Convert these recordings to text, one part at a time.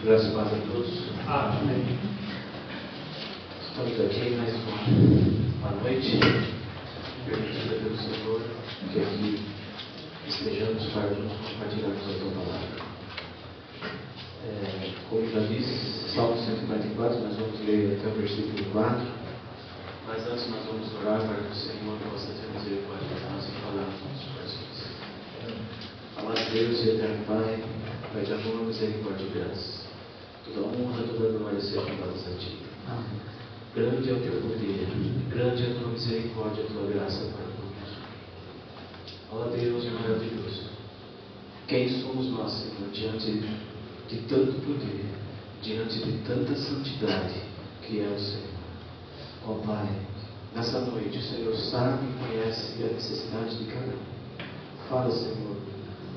Graças e paz a todos. Amém. Estamos aqui mais uma noite, permitida pelo Senhor, que aqui estejamos para juntos compartilharmos a tua palavra. Como já disse, Salmo 144, nós vamos ler até o versículo 4, mas antes nós vamos orar para que o Senhor possa ter misericórdia de nós e falar nos nossos corações. Amado Deus e eterno Pai, Pai de amor, misericórdia e graça, toda honra, toda glória sejam dadas a Ti. Amém. Grande é o Teu poder, grande é a Tua misericórdia e a Tua graça para conosco. Ó Deus maravilhoso, quem somos nós, Senhor, diante de tanto poder, diante de tanta santidade que é o Senhor? Ó Pai, nessa noite o Senhor sabe e conhece a necessidade de cada um. Fala, Senhor,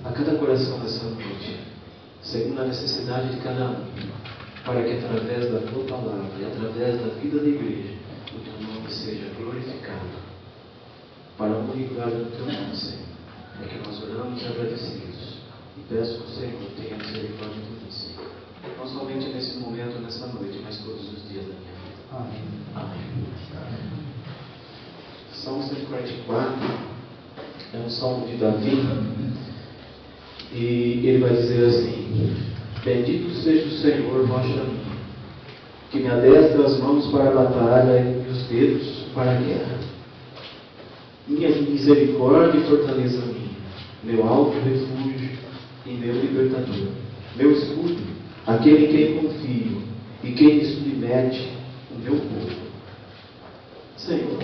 a cada coração nessa noite, segundo a necessidade de cada um, para que através da Tua palavra e através da vida da igreja, o Teu nome seja glorificado. Para a honra e glória do Teu nome, Senhor, é que nós oramos agradecidos e peço que o Senhor tenha misericórdia de mim, Senhor. Não somente nesse momento, nessa noite, mas todos os dias da minha vida. Amém. Amém. Salmo 144 é um salmo de Davi, e ele vai dizer assim: bendito seja o Senhor, rocha minha, que me adestra as mãos para a batalha e os dedos para a guerra. Minha misericórdia e fortaleza minha, meu alto refúgio e meu libertador, meu escudo, aquele em quem confio e quem me submete, o meu povo. Senhor,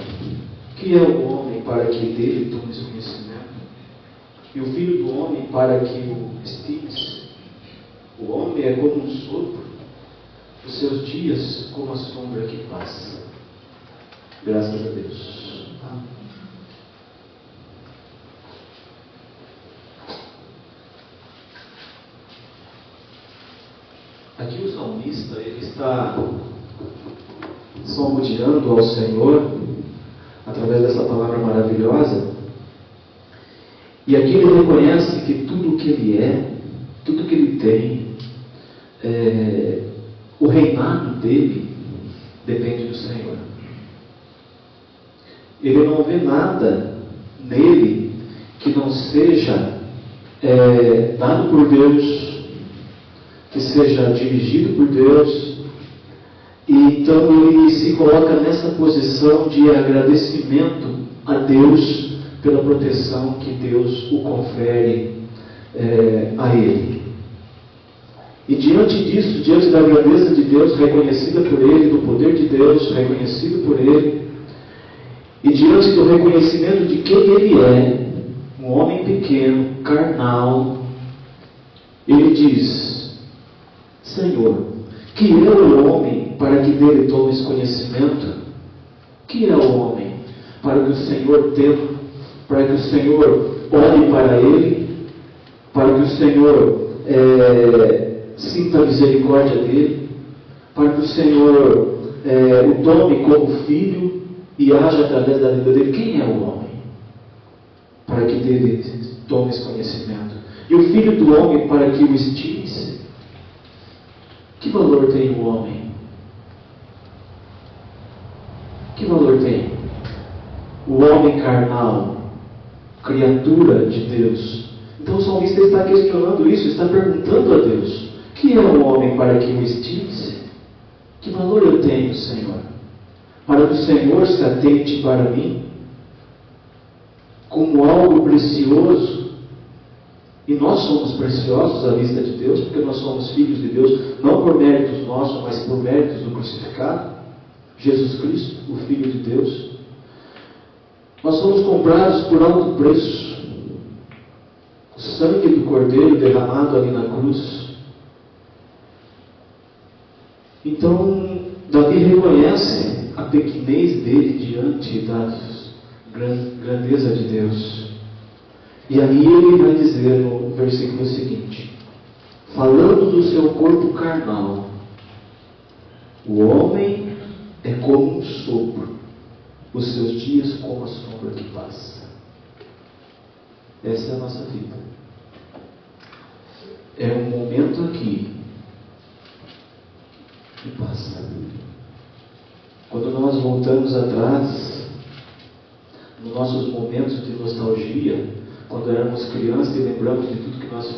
que é o homem para que dele tomes conhecimento, e o filho do homem para que o estimes? O homem é como um sopro, os seus dias como a sombra que passa. Graças a Deus. Aqui o salmista, ele está salmodiando ao Senhor através dessa palavra maravilhosa, e aqui ele reconhece que tudo o que ele é, tudo o que ele tem, o reinado dele depende do Senhor. Ele não vê nada nele que não seja dado por Deus, que seja dirigido por Deus, e então ele se coloca nessa posição de agradecimento a Deus pela proteção que Deus o confere a ele. E diante disso, diante da grandeza de Deus reconhecida por ele, do poder de Deus reconhecido por ele, e diante do reconhecimento de quem ele é, um homem pequeno, carnal, ele diz: Senhor, que é o homem para que dele tomes conhecimento? Que é o homem para que o Senhor tema, para que o Senhor olhe para ele, para que o Senhor sinta a misericórdia dele, para que o Senhor o tome como filho e haja através da vida dele? Quem é o homem para que dele tomes conhecimento? E o filho do homem para que o estimes? Que valor tem o homem? Que valor tem o homem carnal, criatura de Deus? Então o salmista está questionando isso, está perguntando a Deus: que é o homem para que o estimes? Que valor eu tenho, Senhor, para que o Senhor se atente para mim como algo precioso? E nós somos preciosos à vista de Deus, porque nós somos filhos de Deus, não por méritos nossos, mas por méritos do crucificado, Jesus Cristo, o Filho de Deus. Nós somos comprados por alto preço, o sangue do Cordeiro derramado ali na cruz. Então, Davi reconhece a pequenez dele diante da grandeza de Deus. E aí ele vai dizer no versículo seguinte, falando do seu corpo carnal: o homem é como um sopro, os seus dias como a sombra que passa. Essa é a nossa vida. É um momento aqui passa. Quando nós voltamos atrás, nos nossos momentos de nostalgia, quando éramos crianças e lembramos de tudo que nós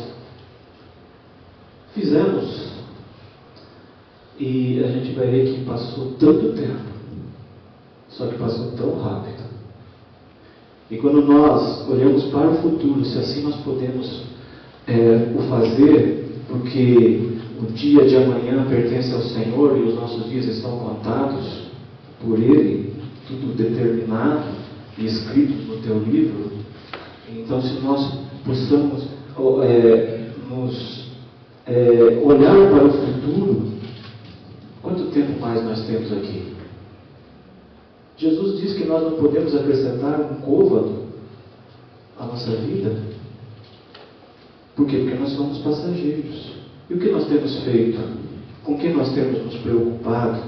fizemos, e a gente vai ver que passou tanto tempo, só que passou tão rápido. E quando nós olhamos para o futuro, se assim nós podemos o fazer, porque o dia de amanhã pertence ao Senhor e os nossos dias estão contados por Ele, tudo determinado e escrito no teu livro. Então, se nós possamos olhar para o futuro, quanto tempo mais nós temos aqui? Jesus diz que nós não podemos acrescentar um côvado à nossa vida. Por quê? Porque nós somos passageiros. E o que nós temos feito? Com que nós temos nos preocupado?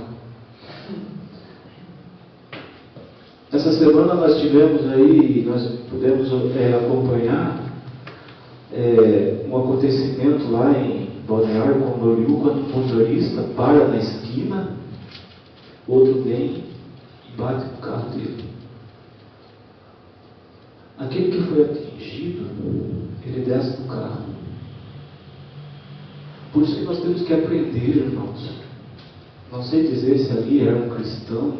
Essa semana nós tivemos aí, nós pudemos acompanhar um acontecimento lá em Balneário Camboriú, quando um motorista para na esquina, outro vem e bate no carro dele. Aquele que foi atingido, ele desce do carro. Por isso que nós temos que aprender, irmãos. Não sei dizer se ali era um cristão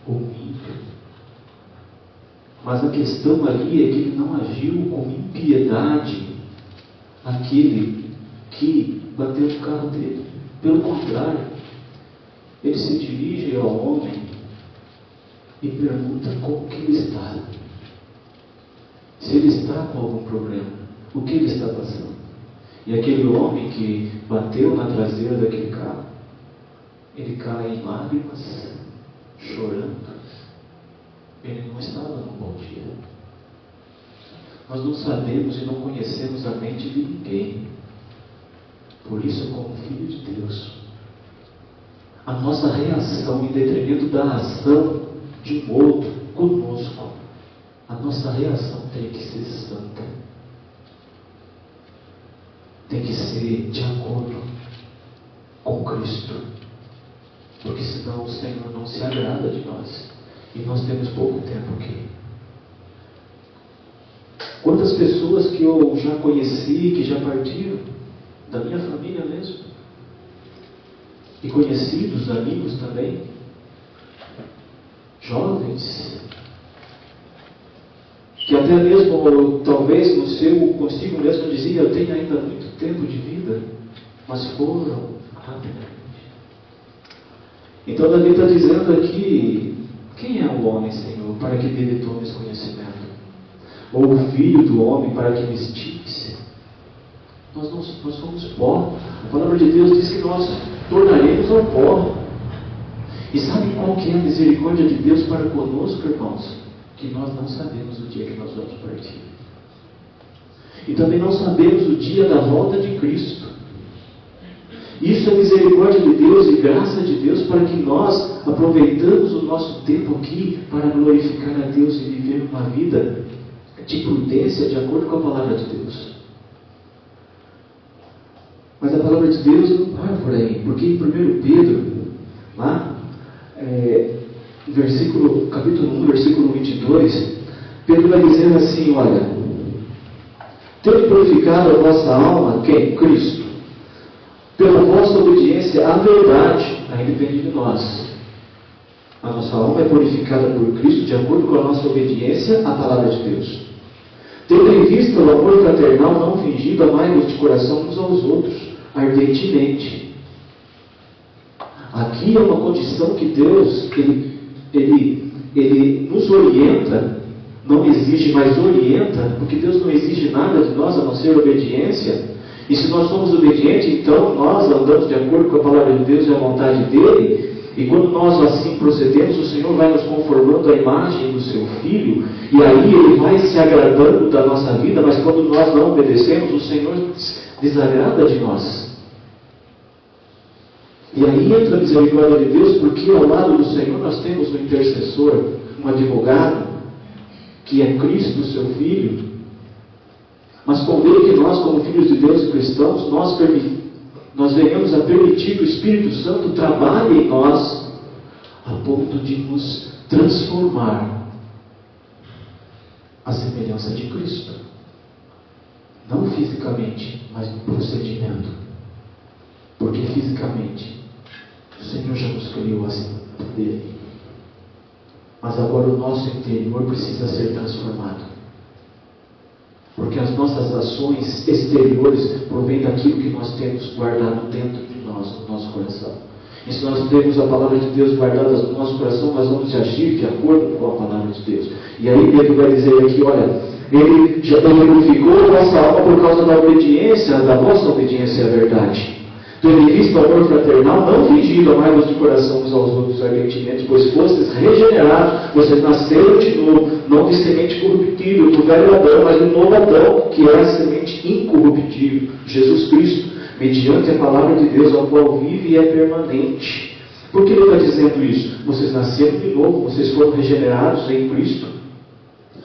ou um ímpio, mas a questão ali é que ele não agiu com impiedade aquele que bateu no carro dele. Pelo contrário, ele se dirige ao homem e pergunta como que ele está. Se ele está com algum problema, o que ele está passando. E aquele homem que bateu na traseira daquele carro, ele cai em lágrimas, chorando. Ele não estava num bom dia. Nós não sabemos e não conhecemos a mente de ninguém. Por isso, como filho de Deus, a nossa reação em detrimento da ação de um outro conosco, a nossa reação tem que ser santa. Tem que ser de acordo com Cristo. Porque senão o Senhor não se agrada de nós. E nós temos pouco tempo aqui. Quantas pessoas que eu já conheci, que já partiram, da minha família mesmo, e conhecidos, amigos também, jovens, que até mesmo, talvez no seu consigo mesmo dizia, eu tenho ainda muito tempo de vida, mas foram rapidamente. Então Davi está dizendo aqui, quem é o homem, Senhor, para que dele tomes conhecimento? Ou o filho do homem para que me estimes? Nós somos pó. A palavra de Deus diz que nós tornaremos ao pó. E sabe qual que é a misericórdia de Deus para conosco, irmãos? Que nós não sabemos o dia que nós vamos partir. E também não sabemos o dia da volta de Cristo. Isso é misericórdia de Deus e graça de Deus para que nós aproveitamos o nosso tempo aqui para glorificar a Deus e viver uma vida de prudência de acordo com a palavra de Deus. Mas a palavra de Deus não para por aí, porque em 1 Pedro, lá, capítulo 1, versículo 22, Pedro vai dizer assim, olha, tendo purificado a vossa alma, quem? Cristo, pela vossa obediência à verdade, aí depende de nós. A nossa alma é purificada por Cristo de acordo com a nossa obediência à palavra de Deus. Tendo em vista o amor fraternal não fingido, amai-vos de coração uns aos outros, ardentemente. Aqui é uma condição que Deus, Ele nos orienta, não exige, mas orienta, porque Deus não exige nada de nós a não ser obediência. E se nós somos obedientes, então nós andamos de acordo com a palavra de Deus e a vontade dEle. E quando nós assim procedemos, o Senhor vai nos conformando à imagem do Seu Filho. E aí Ele vai se agradando da nossa vida. Mas quando nós não obedecemos, o Senhor desagrada de nós. E aí entra a misericórdia de Deus, porque ao lado do Senhor nós temos um intercessor, um advogado, que é Cristo, Seu Filho. Mas convém que nós, como filhos de Deus e cristãos, nós nós venhamos a permitir que o Espírito Santo trabalhe em nós, a ponto de nos transformar à semelhança de Cristo. Não fisicamente, mas no procedimento. Porque fisicamente, o Senhor já nos criou assim dele. Mas agora o nosso interior precisa ser transformado. Porque as nossas ações exteriores provêm daquilo que nós temos guardado dentro de nós, no nosso coração. E se nós temos a palavra de Deus guardada no nosso coração, nós vamos agir de acordo com a palavra de Deus. E aí Pedro vai dizer aqui, olha, ele já purificou a vossa alma por causa da obediência, da vossa obediência à verdade. Tendo visto o amor fraternal, não fingido, amai-vos de coração uns aos outros ardentemente, pois fostes regenerados, vocês nasceram de novo, não de semente corruptível, do velho Adão, mas do novo Adão, que é a semente incorruptível, Jesus Cristo, mediante a palavra de Deus, ao qual vive e é permanente. Por que ele está dizendo isso? Vocês nasceram de novo, vocês foram regenerados em Cristo.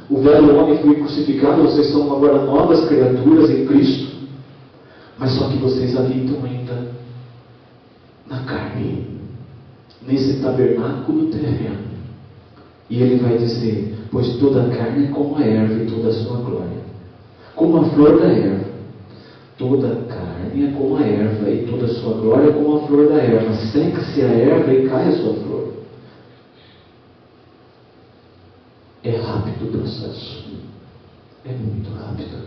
O velho homem foi crucificado, vocês são agora novas criaturas em Cristo. Mas só que vocês habitam ainda na carne, nesse tabernáculo terreno. E ele vai dizer, pois toda a carne é como a erva e toda a sua glória. Como a flor da erva. Toda a carne é como a erva e toda a sua glória é como a flor da erva. Seca-se a erva e cai a sua flor. É rápido o processo. É muito rápido.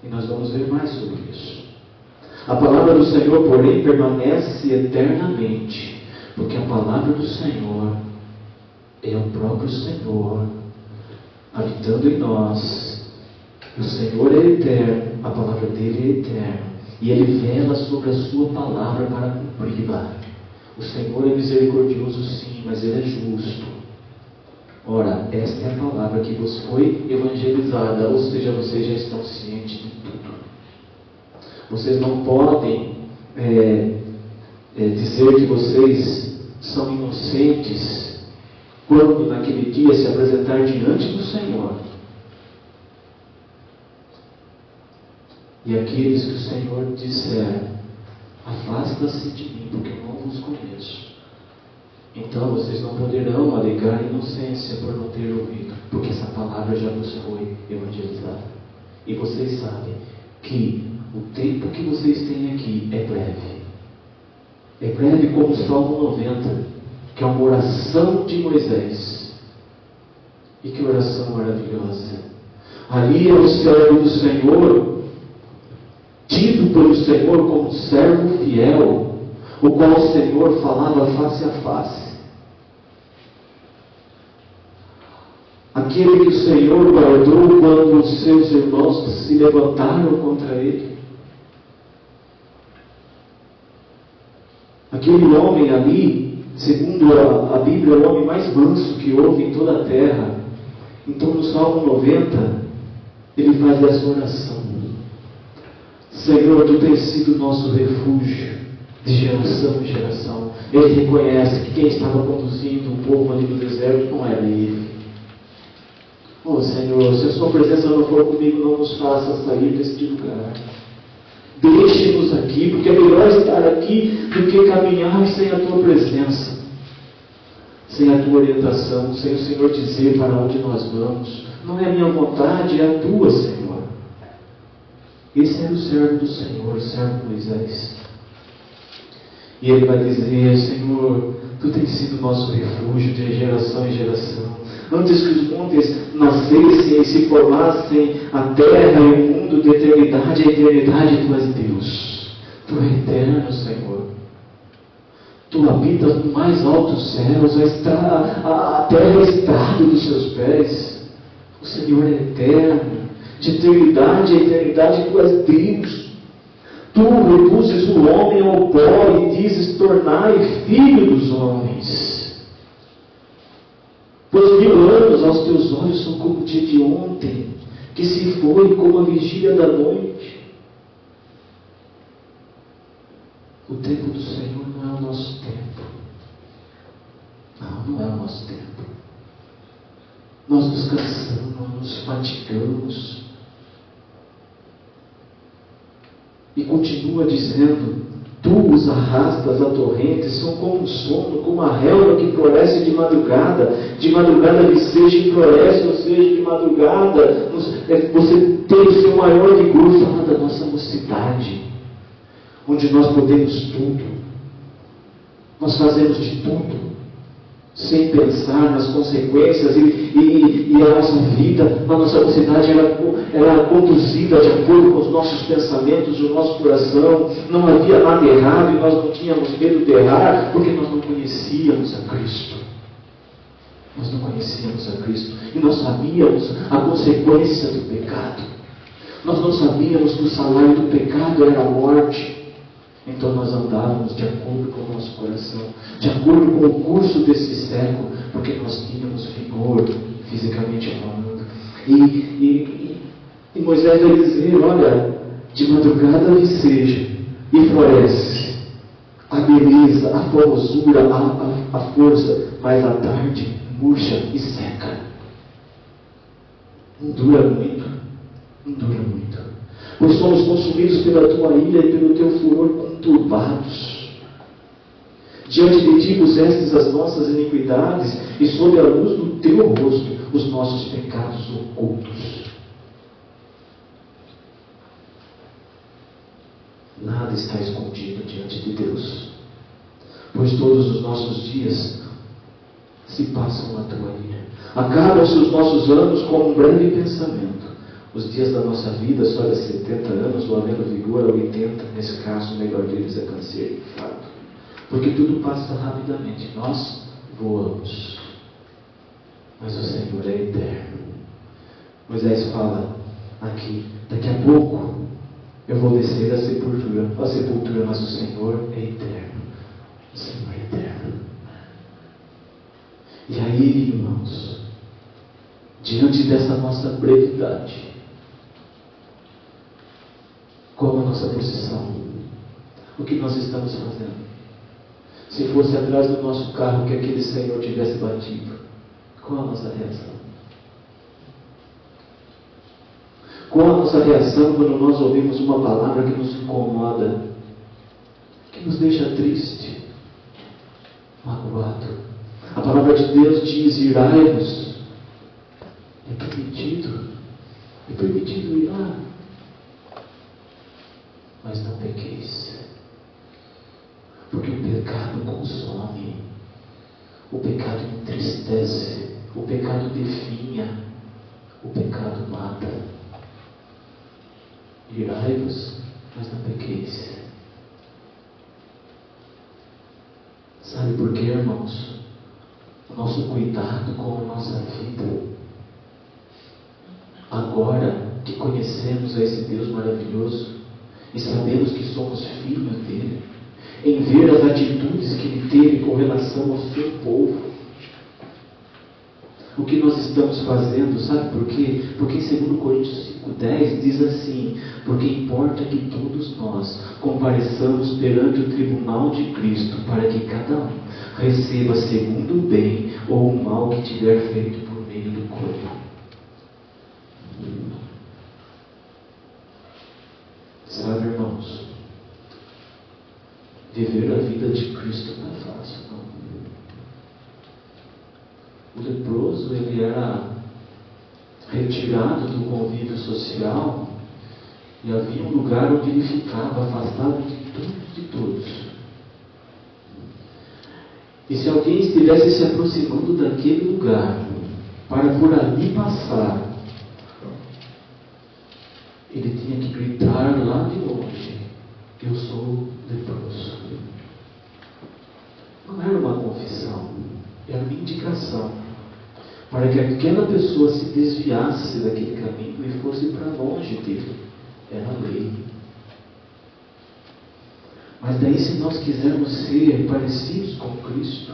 E nós vamos ver mais sobre isso. A palavra do Senhor, porém, permanece eternamente, porque a palavra do Senhor é o próprio Senhor habitando em nós. O Senhor é eterno, a palavra dele é eterna, e ele vela sobre a sua palavra para cumpri-la. O Senhor é misericordioso, sim, mas ele é justo. Ora, esta é a palavra que vos foi evangelizada, ou seja, vocês já estão cientes de tudo. Vocês não podem dizer que vocês são inocentes quando naquele dia se apresentar diante do Senhor. E aqueles que o Senhor disser, afasta-se de mim, porque eu não vos conheço. Então vocês não poderão alegar inocência por não ter ouvido, porque essa palavra já vos foi evangelizada. E vocês sabem que o tempo que vocês têm aqui é breve. É breve como o Salmo 90, que é uma oração de Moisés. E que oração maravilhosa! Ali é o servo do Senhor, tido pelo Senhor como servo fiel, o qual o Senhor falava face a face. Aquele que o Senhor guardou quando os seus irmãos se levantaram contra ele. Aquele homem ali, segundo a Bíblia, é o homem mais manso que houve em toda a terra. Então no Salmo 90, ele faz essa oração. Senhor, tu tens sido nosso refúgio de geração em geração. Ele reconhece que quem estava conduzindo o povo ali no deserto não era ele. Oh Senhor, se a sua presença não for comigo, não nos faça sair deste lugar. Deixe-nos aqui, porque é melhor estar aqui do que caminhar sem a tua presença, sem a tua orientação, sem o Senhor dizer para onde nós vamos. Não é a minha vontade, é a tua, Senhor. Esse era o servo do Senhor, o servo Moisés. E ele vai dizer, Senhor, tu tens sido nosso refúgio de geração em geração. Antes que os montes nascessem e se formassem, a terra e o mundo de eternidade a eternidade, tu és Deus. Tu és eterno, Senhor. Tu habitas no mais altos céus, a terra é estrado dos seus pés. O Senhor é eterno. De eternidade a eternidade, tu és Deus. Tu reduzes o homem ao pó e dizes, tornai filho dos homens. Pois 1000 anos aos teus olhos são como o dia de ontem, que se foi como a vigília da noite. O tempo do Senhor não é o nosso tempo. Não é o nosso tempo. Nós nos cansamos, nos fatigamos. E continua dizendo, Tu os arrastas a torrentes, são como um sono, como a relva que floresce de madrugada viceja e floresce, ou seja, de madrugada, você tem o seu maior vigor. Fala da nossa mocidade, onde nós podemos tudo, nós fazemos de tudo, sem pensar nas consequências, e a nossa vida, na nossa mocidade, era conduzida de acordo com os nossos pensamentos, o nosso coração. Não havia nada errado e nós não tínhamos medo de errar, porque nós não conhecíamos a Cristo. Nós não conhecíamos a Cristo e nós sabíamos a consequência do pecado. Nós não sabíamos que o salário do pecado era a morte. Então nós andávamos de acordo com o nosso coração, de acordo com o curso desse século, porque nós tínhamos vigor, fisicamente falando. E Moisés vai dizer, olha, de madrugada viceja e floresce a beleza, a formosura, a força, mas à tarde murcha e seca. Não dura muito, não dura muito. Pois somos consumidos pela tua ira e pelo teu furor conturbados. Diante de ti pusestes as nossas iniquidades, e sob a luz do teu rosto os nossos pecados ocultos. Nada está escondido diante de Deus, pois todos os nossos dias se passam na tua ira. Acabam-se os nossos anos como um breve pensamento. Os dias da nossa vida só de 70 anos, ou havendo vigor a 80, nesse caso o melhor deles é canseiro e fardo. Porque tudo passa rapidamente, nós voamos, mas o Senhor é eterno. Moisés fala aqui, daqui a pouco eu vou descer à sepultura, mas o Senhor é eterno. O Senhor é eterno. E aí, irmãos, diante dessa nossa brevidade, qual a nossa posição? O que nós estamos fazendo? Se fosse atrás do nosso carro que aquele Senhor tivesse batido, qual a nossa reação? Qual a nossa reação quando nós ouvimos uma palavra que nos incomoda, que nos deixa triste, magoado? A palavra de Deus diz, irai-vos. É permitido irar, mas não pequeis, porque o pecado consome, o pecado entristece, o pecado definha, o pecado mata. Irai-vos, mas não pequeis. Sabe por quê, irmãos? O nosso cuidado com a nossa vida, agora que conhecemos a esse Deus maravilhoso e sabemos que somos filhos dele, em ver as atitudes que ele teve com relação ao seu povo, o que nós estamos fazendo, sabe por quê? Porque em 2 Coríntios 5,10 diz assim, porque importa que todos nós compareçamos perante o tribunal de Cristo, para que cada um receba segundo o bem ou o mal que tiver feito por meio do corpo. Sabe, irmãos, viver a vida de Cristo não é fácil, não. O leproso, ele era retirado do convívio social e havia um lugar onde ele ficava afastado de tudo e de todos. E se alguém estivesse se aproximando daquele lugar para por ali passar, ele tinha que gritar lá de longe, eu sou leproso. Não era uma confissão, era uma indicação para que aquela pessoa se desviasse daquele caminho e fosse para longe dele. Era a lei. Mas daí, se nós quisermos ser parecidos com Cristo,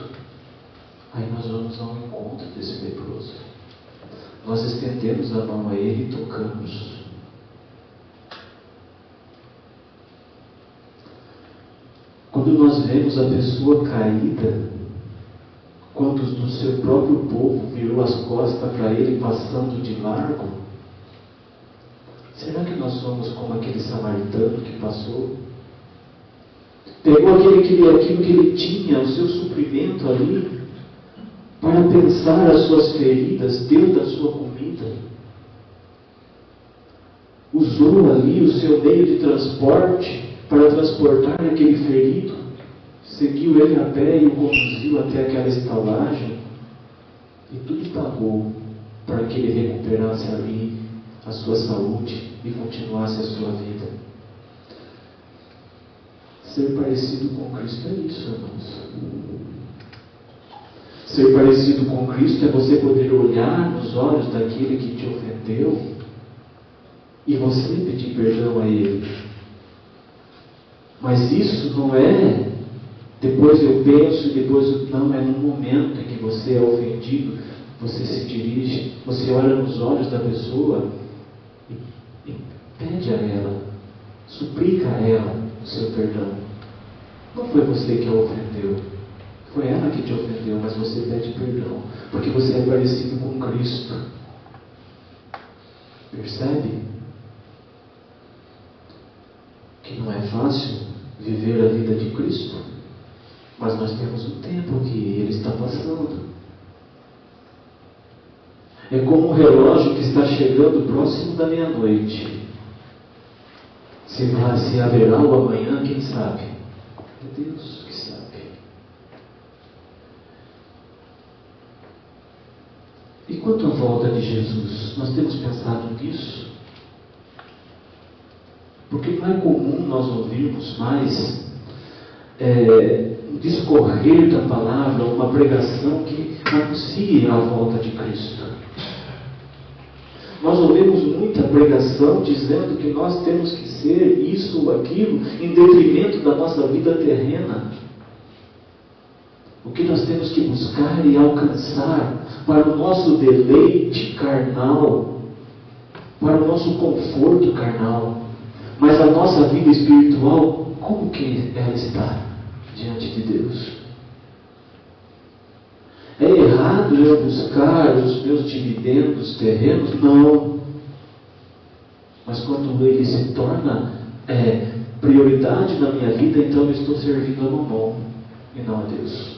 aí nós vamos ao encontro desse leproso. Nós estendemos a mão a ele e tocamos. Quando nós vemos a pessoa caída, quando do seu próprio povo virou as costas para ele passando de largo, será que nós somos como aquele samaritano que passou? Pegou aquilo que ele tinha, o seu suprimento ali, para pensar as suas feridas, deu da sua comida. Usou ali o seu meio de transporte para transportar aquele ferido. Seguiu ele a pé e o conduziu até aquela estalagem. E tudo pagou para que ele recuperasse ali a sua saúde e continuasse a sua vida. Ser parecido com Cristo é isso, irmãos. Ser parecido com Cristo é você poder olhar nos olhos daquele que te ofendeu e você pedir perdão a ele. Mas isso não é depois eu penso e depois não, é no momento em que você é ofendido, você se dirige, você olha nos olhos da pessoa e pede a ela, suplica a ela o seu perdão. Não foi você que a ofendeu, foi ela que te ofendeu, mas você pede perdão, porque você é parecido com Cristo. Percebe? Que não é fácil viver a vida de Cristo, mas nós temos um tempo que Ele está passando. É como um relógio que está chegando próximo da meia-noite. Se haverá o amanhã, quem sabe? É Deus que sabe. E quanto à volta de Jesus, nós temos pensado nisso? Porque não é comum nós ouvirmos mais discorrer da palavra, uma pregação que anuncie a volta de Cristo. Nós ouvimos muita pregação dizendo que nós temos que ser isso ou aquilo em detrimento da nossa vida terrena. O que nós temos que buscar e alcançar para o nosso deleite carnal, para o nosso conforto carnal. Mas a nossa vida espiritual, como que ela está diante de Deus? É errado eu buscar os meus dividendos terrenos? Não. Mas quando ele se torna prioridade na minha vida, então eu estou servindo a Mamon e não a Deus.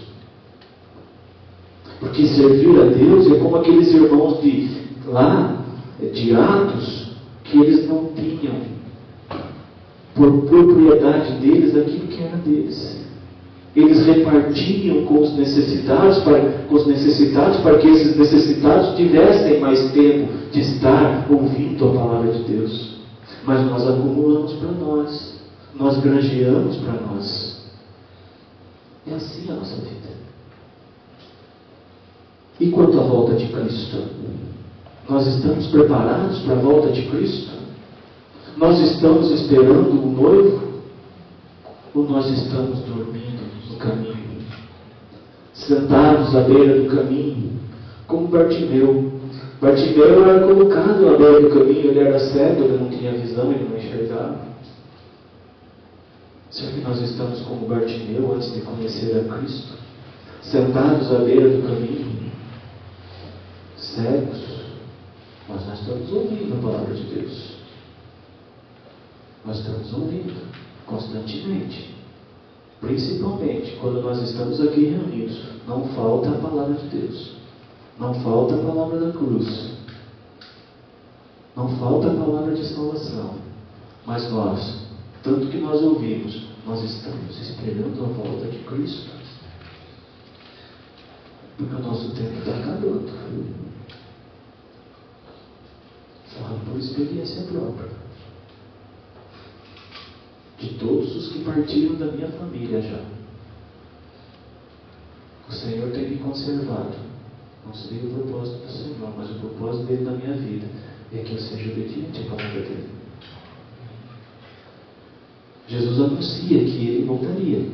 Porque servir a Deus é como aqueles irmãos de Atos, que eles não tinham por propriedade deles aquilo que era deles. Eles repartiam com os necessitados para que esses necessitados tivessem mais tempo de estar ouvindo a palavra de Deus. Mas nós acumulamos para nós granjeamos para nós. É assim a nossa vida. E quanto à volta de Cristo? Nós estamos preparados para a volta de Cristo? Nós estamos esperando o noivo? Ou nós estamos dormindo no caminho? Sentados à beira do caminho, como Bartimeu. Bartimeu era colocado à beira do caminho, ele era cego, ele não tinha visão, ele não enxergava. Será que nós estamos como Bartimeu antes de conhecer a Cristo? Sentados à beira do caminho, cegos, mas nós estamos ouvindo a palavra de Deus. Nós estamos ouvindo constantemente. Principalmente quando nós estamos aqui reunidos. Não falta a palavra de Deus. Não falta a palavra da cruz. Não falta a palavra de salvação. Mas nós, tanto que nós ouvimos, nós estamos esperando a volta de Cristo. Porque o nosso tempo está acabando. Falo por experiência própria. De todos os que partiram da minha família já. O Senhor tem me conservado. Não sei o propósito do Senhor, mas o propósito dele na minha vida é que eu seja obediente à palavra dele. Jesus anuncia que ele voltaria.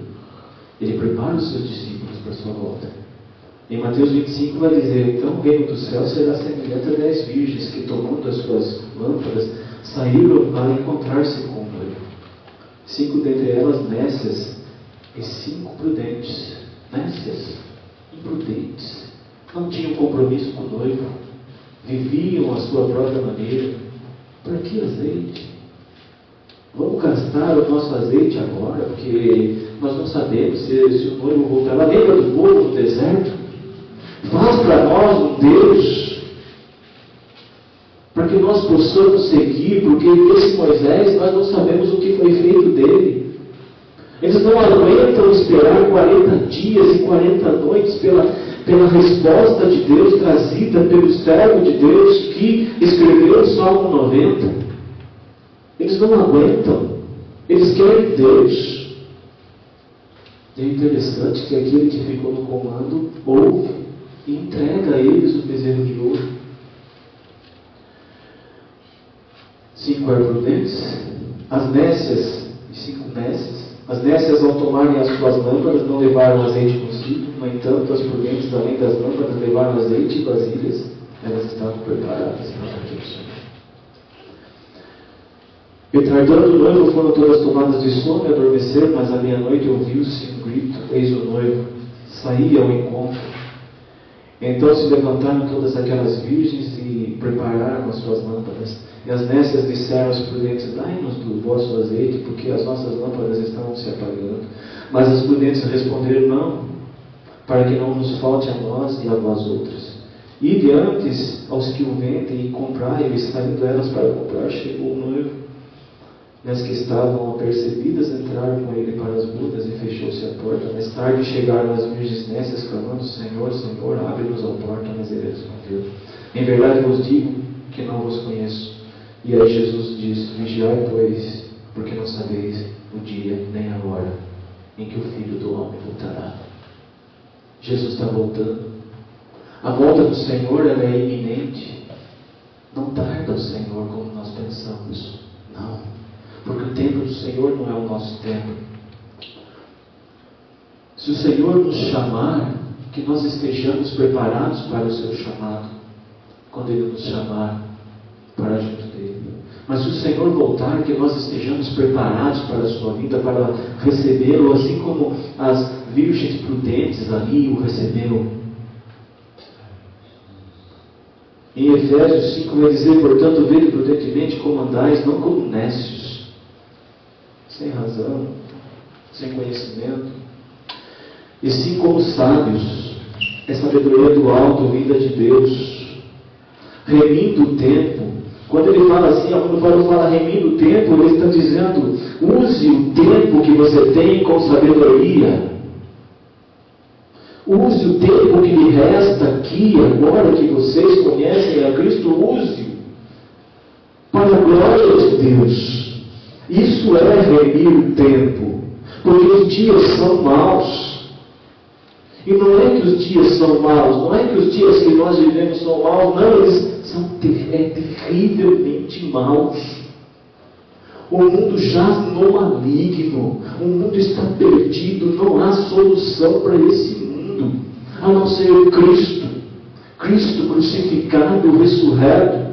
Ele prepara os seus discípulos para a sua volta. Em Mateus 25 vai dizer: então o reino do céu será semelhante a 10 virgens que, tomando as suas lâmpadas, saíram para encontrar-se com o noivo. 5 dentre elas nécias e 5 prudentes. Nécias, imprudentes, não tinham compromisso com o noivo, viviam a sua própria maneira. Para que azeite? Vamos gastar o nosso azeite agora, porque Nós não sabemos se o noivo voltará. Lembra do povo no deserto? Faz para nós um Deus, para que nós possamos seguir, porque esse Moisés, nós não sabemos o que foi feito dele. Eles não aguentam esperar 40 dias e 40 noites pela resposta de Deus trazida pelo servo de Deus que escreveu o Salmo 90. Eles não aguentam. Eles querem Deus. E é interessante que aquele que ficou no comando ouve e entrega a eles o bezerro de ouro. 5 prudentes, as nécias e 5 nécias. As nécias, ao tomarem as suas lâmpadas, não levaram azeite consigo. No entanto, as prudentes, além das lâmpadas, levaram azeite e vasilhas. Elas estavam preparadas para isso. Retardando o noivo, foram todas tomadas de sono e adormeceram, mas à meia-noite ouviu-se um grito: eis o noivo, saía ao encontro. Então se levantaram todas aquelas virgens e prepararam as suas lâmpadas. E as nécias disseram aos prudentes: dai-nos do vosso azeite, porque as nossas lâmpadas estão se apagando. Mas as prudentes responderam: não, para que não nos falte a nós e a vós outras. Ide antes aos que o vendem e comprai-o. E saindo elas para comprar, chegou o noivo. E as que estavam apercebidas entraram com ele para as bodas e fechou-se a porta. Mais tarde chegaram as virgens nécias, clamando: Senhor, Senhor, abre-nos a porta. Mas ele respondeu: em verdade vos digo que não vos conheço. E aí Jesus diz: vigiai, pois, porque não sabeis o dia nem a hora em que o Filho do Homem voltará. Jesus está voltando. A volta do Senhor, ela é iminente. Não tarda o Senhor como nós pensamos. Não. Porque o tempo do Senhor não é o nosso tempo. Se o Senhor nos chamar, que nós estejamos preparados para o seu chamado, quando Ele nos chamar para junto dEle. Mas se o Senhor voltar, que nós estejamos preparados para a sua vinda, para recebê-lo, assim como as virgens prudentes ali o receberam. Em Efésios 5 vai dizer: portanto, vede prudentemente como andais, não como nécios, sem razão, sem conhecimento, e sim como sábios. É sabedoria do alto, vinda de Deus, remindo o tempo. Quando ele fala assim, quando Paulo fala remindo o tempo, ele está dizendo: use o tempo que você tem com sabedoria. Use o tempo que lhe resta aqui, agora que vocês conhecem a Cristo, use para a glória de Deus. Isso é remir o tempo, porque os dias são maus. E não é que os dias são maus, não é que os dias que nós vivemos são maus, não, eles são terrivelmente maus. O mundo jaz no maligno, o mundo está perdido, não há solução para esse mundo, a não ser Cristo crucificado, ressurreto.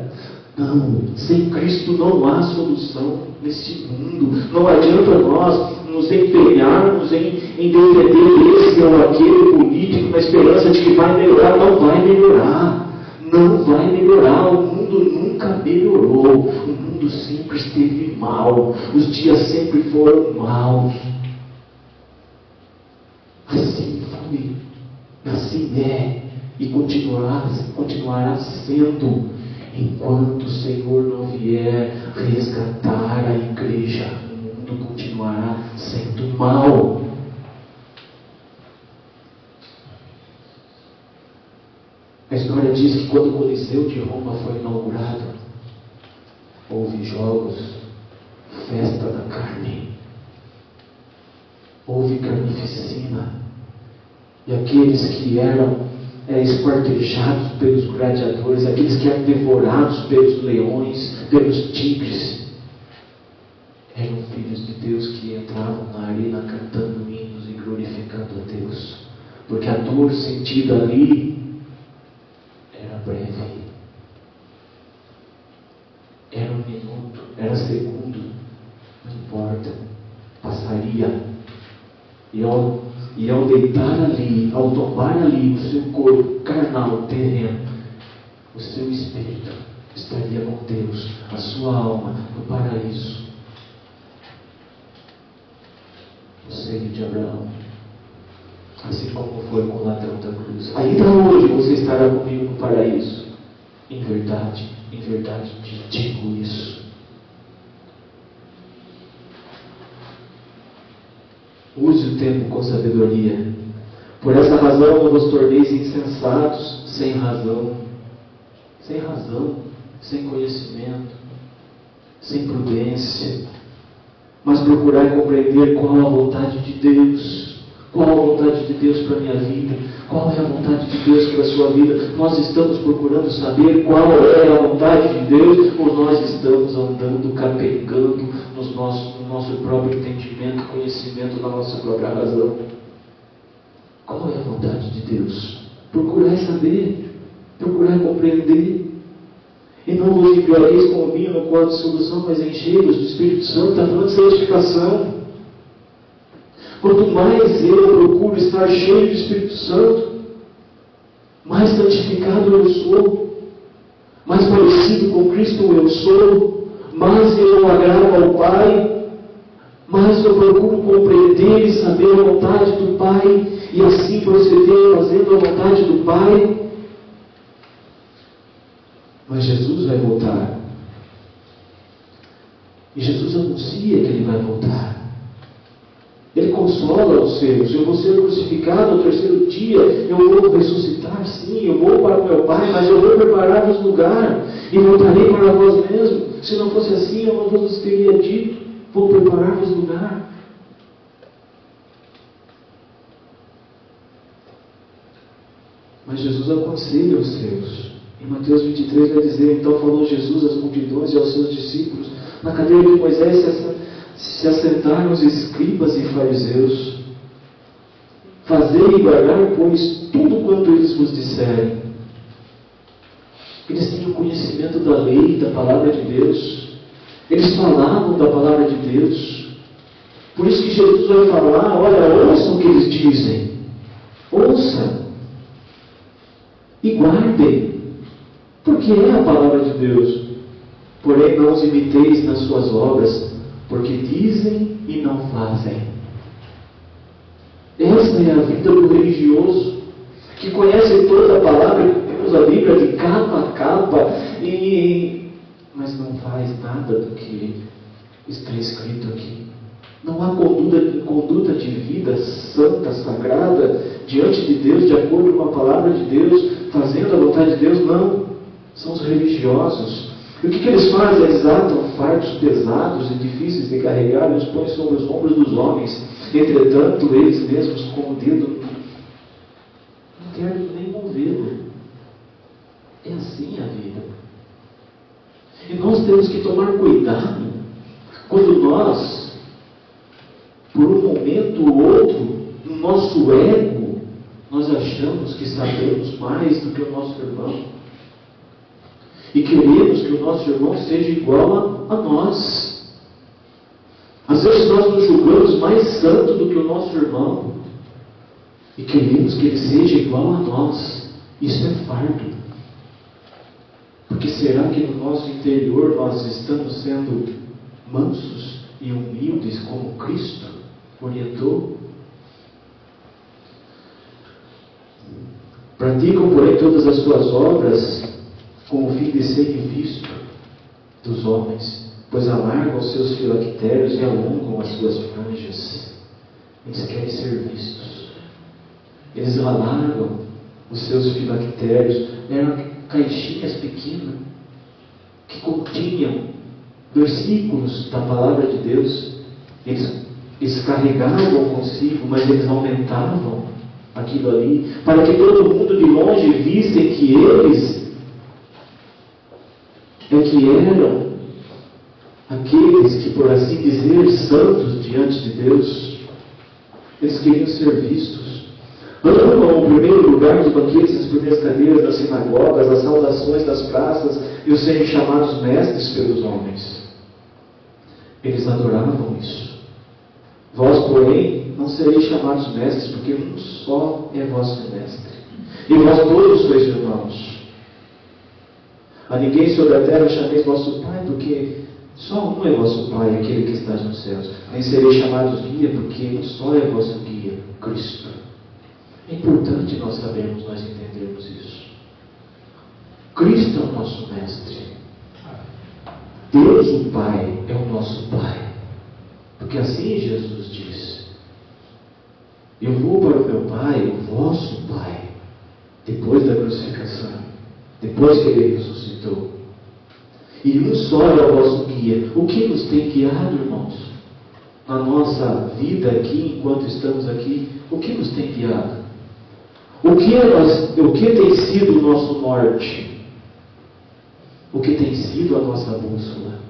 Não, sem Cristo não há solução nesse mundo. Não adianta nós nos empenharmos em defender esse ou aquele político na esperança de que vai melhorar. Não vai melhorar. Não vai melhorar. O mundo nunca melhorou. O mundo sempre esteve mal. Os dias sempre foram maus. Assim foi. Assim é. E continuará sendo, enquanto o Senhor não vier resgatar a igreja. O mundo continuará sendo mal. A história diz que quando o Coliseu de Roma foi inaugurado, houve jogos, festa da carne, houve carnificina, e aqueles que eram esquartejados pelos gladiadores, aqueles que eram devorados pelos leões, pelos tigres, eram filhos de Deus que entravam na arena cantando hinos e glorificando a Deus, porque a dor sentida ali era breve, era um minuto, era segundo, não importa, passaria. E ao deitar ali, ao tomar ali o seu corpo carnal, terreno, o seu espírito estaria com Deus, a sua alma no paraíso. O conselho de Abraão, assim como foi com o ladrão da cruz. Ainda hoje você estará comigo no paraíso. Em verdade te digo isso. Use o tempo com sabedoria. Por essa razão não vos torneis insensatos, sem razão, sem conhecimento, sem prudência, mas procurai compreender qual a vontade de Deus. Qual a vontade de Deus para a minha vida? Qual é a vontade de Deus para a sua vida? Nós estamos procurando saber qual é a vontade de Deus, ou nós estamos andando, capengando no nosso próprio entendimento, conhecimento, na nossa própria razão? Qual é a vontade de Deus? Procurai saber, procurai compreender. E não vos embriagueis com o vinho no qual de solução, mas enchei-vos do Espírito Santo. Está falando de santificação. Quanto mais eu procuro estar cheio do Espírito Santo, mais santificado eu sou, mais parecido com Cristo eu sou, mais eu agrado ao Pai, mais eu procuro compreender e saber a vontade do Pai, e assim proceder fazendo a vontade do Pai. Mas Jesus vai voltar. E Jesus anuncia que Ele vai voltar. Ele consola os seus. Eu vou ser crucificado ao terceiro dia. Eu vou ressuscitar, sim. Eu vou para o meu Pai, mas eu vou preparar-vos lugar. E voltarei para vós mesmos. Se não fosse assim, eu não vos teria dito. Vou preparar-vos lugar. Mas Jesus aconselha os seus. Em Mateus 23 vai dizer: então falou Jesus às multidões e aos seus discípulos. Na cadeira de Moisés se assentaram os escribas e fariseus. Fazei e guardai, pois, tudo quanto eles vos disserem. Eles tinham conhecimento da lei, da palavra de Deus. Eles falavam da palavra de Deus. Por isso que Jesus vai falar: olha, ouçam o que eles dizem. Ouçam. E guardem. Porque é a palavra de Deus. Porém, não os imiteis nas suas obras, porque dizem e não fazem. Essa é a vida do religioso, que conhece toda a palavra de Deus, a Bíblia de capa a capa, mas não faz nada do que está escrito aqui. Não há conduta de vida santa, sagrada, diante de Deus, de acordo com a palavra de Deus, fazendo a vontade de Deus. Não. São os religiosos. E o que eles fazem? Eles atam fardos pesados e difíceis de carregar e os põem sobre os ombros dos homens. Entretanto, eles mesmos com o dedo não querem nem movê-lo. É assim a vida. E nós temos que tomar cuidado quando nós, por um momento ou outro, no nosso ego, nós achamos que sabemos mais do que o nosso irmão. E queremos que o nosso irmão seja igual a nós. Às vezes nós nos julgamos mais santo do que o nosso irmão. E queremos que ele seja igual a nós. Isso é fardo. Porque será que no nosso interior nós estamos sendo mansos e humildes como Cristo orientou? Praticam, porém, todas as suas obras com o fim de serem vistos dos homens, pois alargam os seus filactérios e alongam as suas franjas. Eles querem ser vistos. Eles alargam os seus filactérios. Eram caixinhas pequenas que continham versículos da palavra de Deus. Eles carregavam consigo, mas eles aumentavam aquilo ali, para que todo mundo de longe vissem que eles eram aqueles que, por assim dizer, santos diante de Deus. Eles queriam ser vistos. Amam o primeiro lugar dos banquetes, as primeiras cadeiras das sinagogas, as saudações das praças e os serem chamados mestres pelos homens. Eles adoravam isso. Vós, porém, não sereis chamados mestres, porque um só é vosso mestre. E vós todos sois irmãos. A ninguém sobre a terra chameis vosso Pai, porque Só um é vosso Pai, aquele que está nos céus. Nem sereis chamados guia, porque um só é vosso guia, Cristo. É importante nós sabermos, nós entendermos isso. Cristo é o nosso mestre. Deus, o Pai, é o nosso Pai. Porque assim Jesus disse: eu vou para o meu Pai, o vosso Pai, depois da crucificação, depois que Ele ressuscitou. E um só é o vosso guia. O que nos tem guiado, irmãos? Na nossa vida aqui, enquanto estamos aqui, o que nos tem guiado? O que tem sido o nosso norte? O que tem sido a nossa bússola?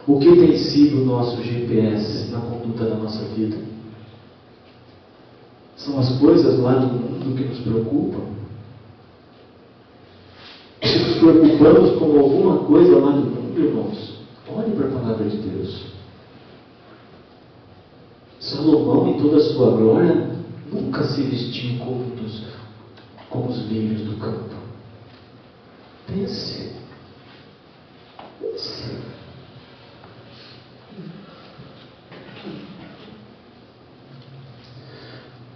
O que tem sido o nosso GPS na conduta da nossa vida? São as coisas lá do mundo que nos preocupam? Se nos preocupamos com alguma coisa lá do mundo, irmãos, olhe para a palavra de Deus. Salomão, em toda a sua glória, nunca se vestiu como os lírios do campo. Pense.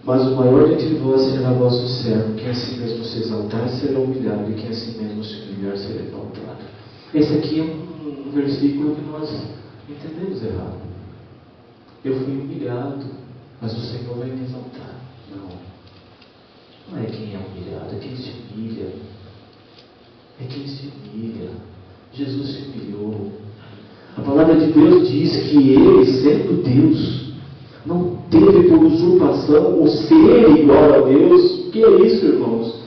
Mas o maior dentre vós será vosso servo. Quem assim mesmo se exaltar será humilhado, e quem assim mesmo se humilhar será exaltado. Esse aqui é um versículo que nós entendemos errado. Eu fui humilhado, mas o Senhor vai me exaltar. Não é quem é humilhado, é quem se humilha. É quem se humilha. Jesus se humilhou. A palavra de Deus diz que Ele, sendo Deus, não teve por usurpação o ser igual a Deus. O que é isso, irmãos?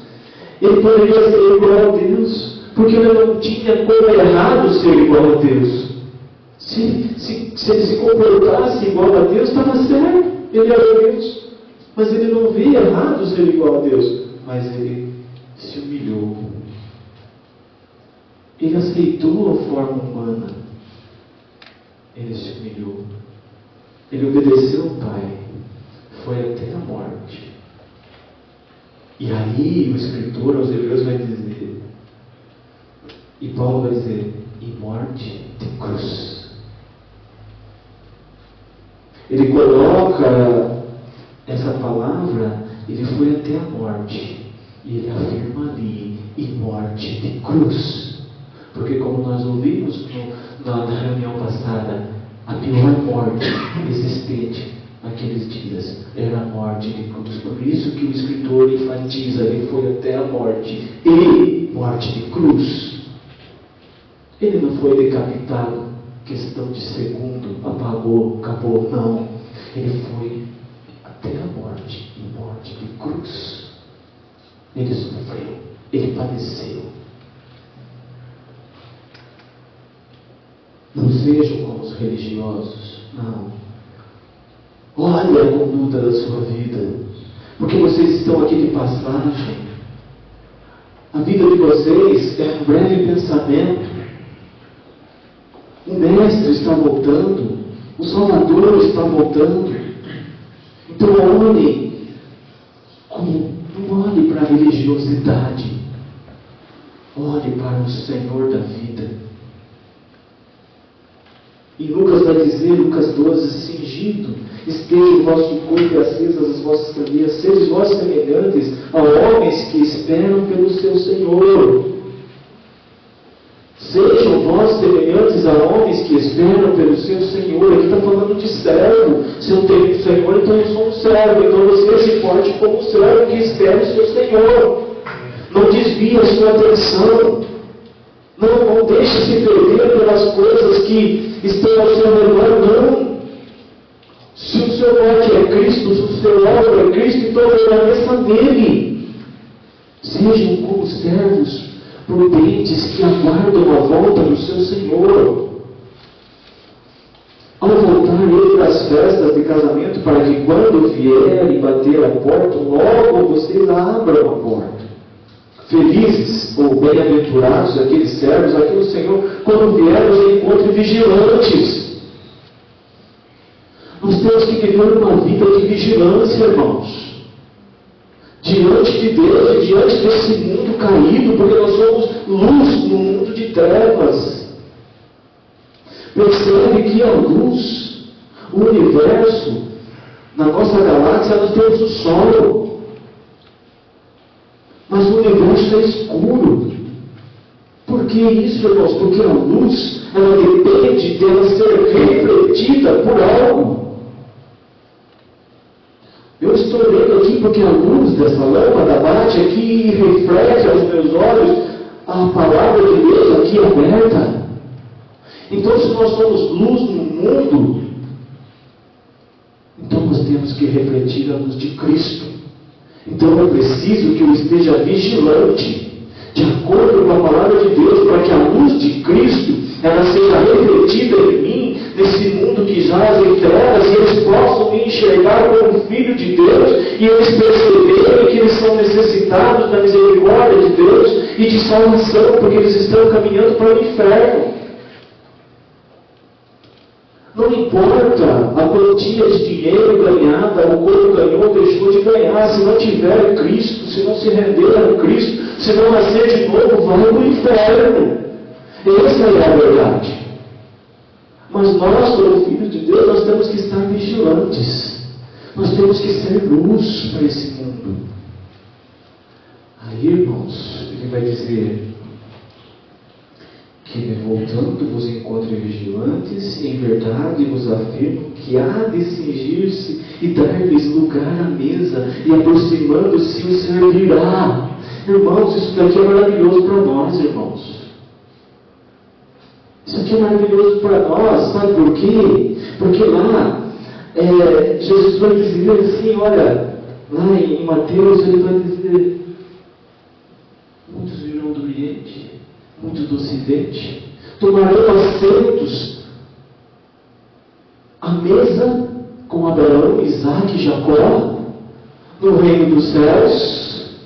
Ele poderia ser igual a Deus, porque ele não tinha como errado ser igual a Deus. Se ele se comportasse igual a Deus, estava certo. Ele era Deus. Mas ele não via errado ser igual a Deus. Mas ele se humilhou. Ele aceitou a forma humana. Ele se humilhou. Ele obedeceu ao Pai. Foi até a morte. E aí o escritor aos Hebreus vai dizer, e Paulo vai dizer, e morte de cruz. Ele coloca essa palavra, ele foi até a morte. E ele afirma ali, e morte de cruz. Porque como nós ouvimos na reunião passada, a pior morte existente naqueles dias era a morte de cruz. Por isso que o escritor enfatiza, ele foi até a morte. E morte de cruz. Ele não foi decapitado, questão de segundo, apagou, acabou. Não. Ele foi até a morte. E morte de cruz. Ele sofreu. Ele padeceu. Não sejam como os religiosos. Não. Olhe a conduta da sua vida. Porque vocês estão aqui de passagem. A vida de vocês é um breve pensamento. O Mestre está voltando. O Salvador está voltando. Então olhe. Não olhe para a religiosidade. Olhe para o Senhor da vida. E Lucas vai dizer, Lucas 12, cingido, esteja o vosso corpo e acesas as vossas candeias, sejam vós semelhantes a homens que esperam pelo seu Senhor. Sejam vós semelhantes a homens que esperam pelo seu Senhor. Aqui está falando de servo. Se eu tenho Senhor, então eu sou um servo. Então você se porte como um servo que espera o seu Senhor. Não desvie a sua atenção. Não deixe se perder pelas coisas que estão ao seu redor, não. Se o seu norte é Cristo, se o seu alvo é Cristo, então permaneça nele. Sejam como servos prudentes que aguardam a volta do seu Senhor. Ao voltar ele para as festas de casamento, para que quando vier e bater a porta, logo vocês abram a porta. Felizes ou bem-aventurados aqueles servos, aquele Senhor, quando vier, nos encontre vigilantes. Nós temos que viver uma vida de vigilância, irmãos. Diante de Deus e diante desse mundo caído, porque nós somos luz no mundo de trevas. Mas o universo é escuro. Por que isso, irmãos? Porque a luz, ela depende dela ser refletida por algo. Eu estou lendo aqui porque a luz dessa lâmpada bate aqui e reflete aos meus olhos a palavra de Deus aqui aberta. Então, se nós somos luz no mundo, então nós temos que refletir a luz de Cristo. Então é preciso que eu esteja vigilante, de acordo com a palavra de Deus, para que a luz de Cristo ela seja refletida em mim, nesse mundo que jaz em trevas, e eles possam me enxergar como filho de Deus, e eles perceberem que eles são necessitados da misericórdia de Deus e de salvação, porque eles estão caminhando para o inferno. Não importa a quantia de dinheiro ganhada, ou quando ganhou ou deixou de ganhar, se não tiver Cristo, se não se render a Cristo, se não nascer de novo, vai para o inferno. Essa é a verdade. Mas nós, como filhos de Deus, nós temos que estar vigilantes. Nós temos que ser luz para esse mundo. Aí, irmãos, ele vai dizer que, voltando, vos encontre vigilantes, em verdade vos afirmo que há de cingir-se e dar-lhes lugar à mesa, e aproximando-se o servirá. Irmãos, isso daqui é maravilhoso para nós, irmãos. Isso aqui é maravilhoso para nós, sabe por quê? Porque lá, Jesus vai dizer assim, olha, lá em Mateus, ele vai dizer, muitos virão do Oriente, muitos do Ocidente, tomarão assentos à mesa com Abraão, Isaac e Jacó, no reino dos céus,